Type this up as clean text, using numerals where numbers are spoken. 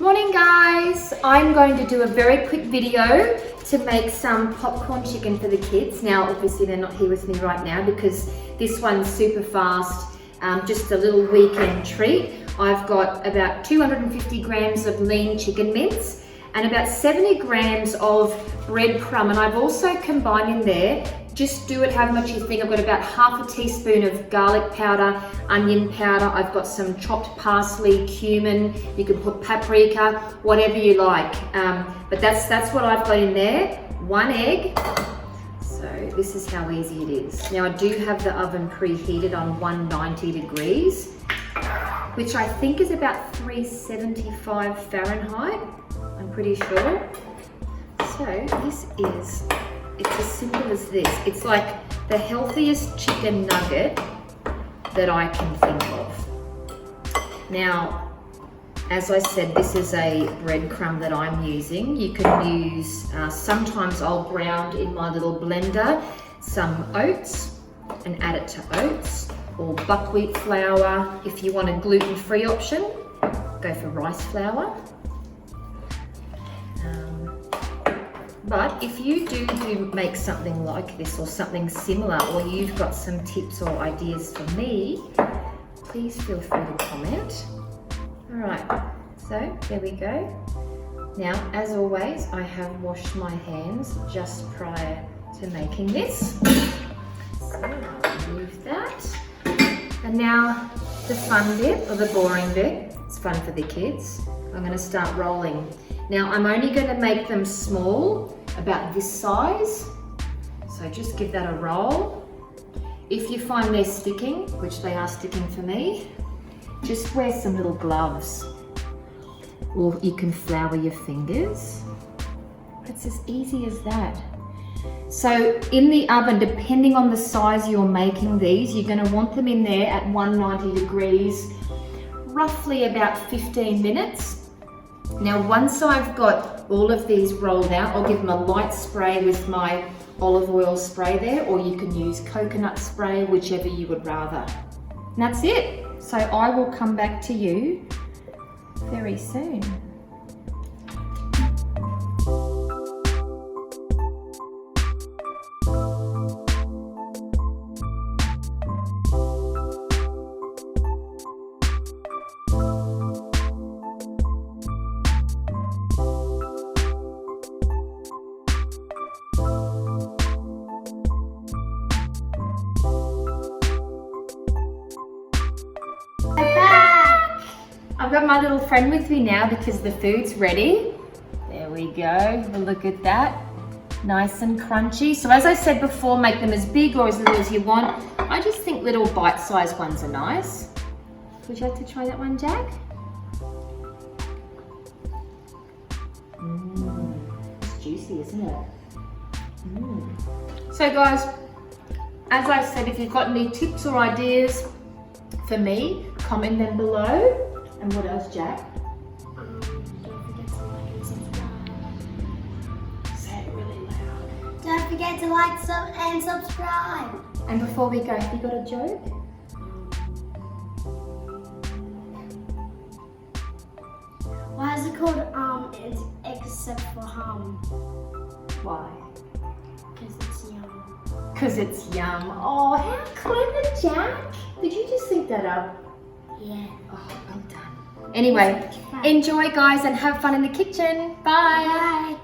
Morning guys, I'm going to do a very quick video to make some popcorn chicken for the kids. Now obviously they're not here with me right now because this one's super fast, just a little weekend treat. I've got about 250 grams of lean chicken mince and about 70 grams of breadcrumb, and I've also combined in there, just do it however much you think. I've got about half a teaspoon of garlic powder, onion powder, I've got some chopped parsley, cumin, you can put paprika, whatever you like. But that's what I've got in there. 1 egg. So this is how easy it is. Now I do have the oven preheated on 190 degrees, which I think is about 375 Fahrenheit, I'm pretty sure. So it's as simple as this. It's like the healthiest chicken nugget that I can think of. Now, as I said, this is a breadcrumb that I'm using. You can use, sometimes I'll ground in my little blender some oats and add it to oats, or buckwheat flour. If you want a gluten-free option, go for rice flour. But if you do make something like this or something similar, or you've got some tips or ideas for me, please feel free to comment. All right, so there we go. Now, as always, I have washed my hands just prior to making this. So I'll remove that. And now the fun bit, or the boring bit, it's fun for the kids. I'm gonna start rolling. Now I'm only going to make them small, about this size, so just give that a roll. If you find they're sticking, which they are sticking for me, just wear some little gloves, or you can flour your fingers. It's as easy as that. So in the oven, depending on the size you're making these, you're going to want them in there at 190 degrees, roughly about 15 minutes. Now once I've got all of these rolled out, I'll give them a light spray with my olive oil spray there, or you can use coconut spray, whichever you would rather. And that's it. So I will come back to you very soon. I've got my little friend with me now because the food's ready. There we go, have a look at that. Nice and crunchy. So as I said before, make them as big or as little as you want. I just think little bite-sized ones are nice. Would you like to try that one, Jack? It's juicy, isn't it? So guys, as I said, if you've got any tips or ideas for me, comment them below. And what else, Jack? Don't forget to like and subscribe. Say it really loud. Don't forget to like and subscribe. And before we go, have you got a joke? Why is it called except for Why? Because it's yum. Because it's yum. Oh, how clever, Jack. Did you just think that up? Yeah. Oh, well done. Anyway, enjoy guys and have fun in the kitchen. Bye. Bye.